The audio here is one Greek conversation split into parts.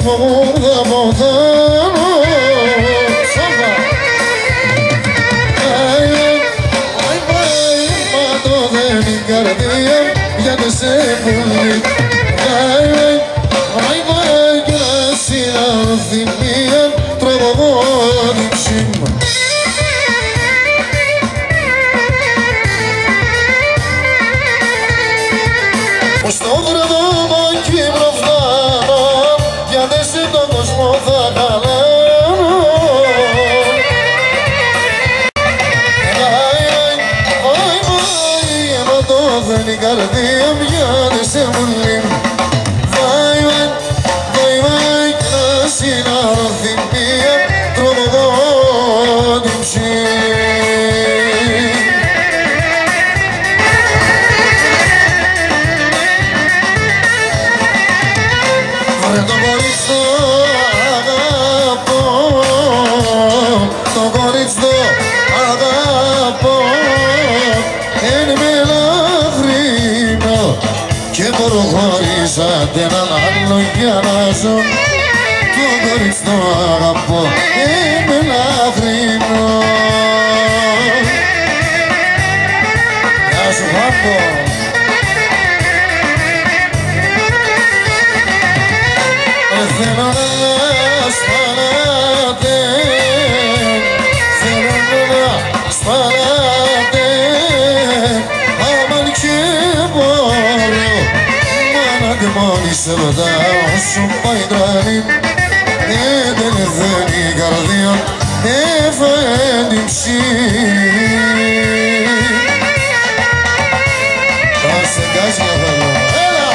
φοβούντα ποθάνω. Σόφα! Μα δεν είναι καρδία γιατί σε πουλεί. Και να συνάρθει μία τρομοκότηση. Στον δρόμο Κύπρο φτάνω, γιατί σε τον κόσμο θα χαλάνω. Μα το δεν η καρδία γιατί σε βουλή. Και να συνάρθει μία τρομοκότηση. Χωρίσατε έναν άλλο για να ζω. Το κορίτσι το αγαπώ, είμαι λαχρινό. Γεια σου Πάπο. Θέλω να σπανάτε, θέλω να σπανάτε. Αμάν και μπορώ μόνη σε ρωτάω σου πάει τρανή. Δεν η καρδία έφαγε ψή. Θα σε κάτσει να θέλω. Έλα!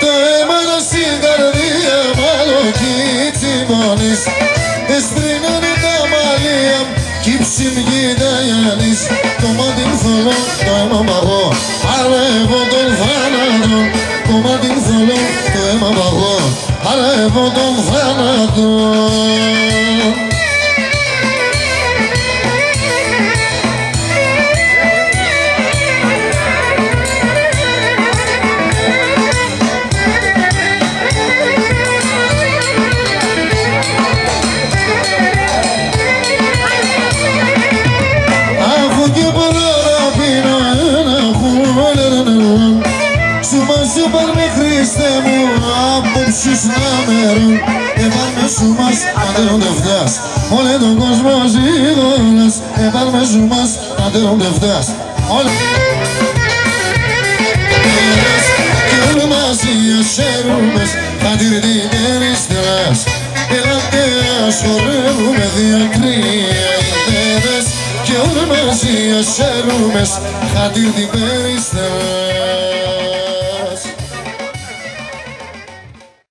Το αίμα στην καρδία μάλλον κι τσιμώνεις. Εστρίνανε τα μαλλία κι ψημγεί τα Γιάννης. Το μάτι μου θολό, το αίμα μαγώ, αρεύω τον θάνατο. Το μάτι μου θολό, το αίμα μαγώ, αρεύω τον θάνατο. Απόψεις να μέρουν, επάρμε σου μας, αντέρον δεν φτάς. Όλε τον κόσμο ζήγωνας, επάρμε σου μας, αντέρον δεν φτάς. Κι όλοι μαζί ασέρουμε, χαντιρτημένης τεράς. Ελάτε ας χορεύουμε διακρίνες. Κι όλοι μαζί ασέρουμε, χαντιρτημένης τεράς.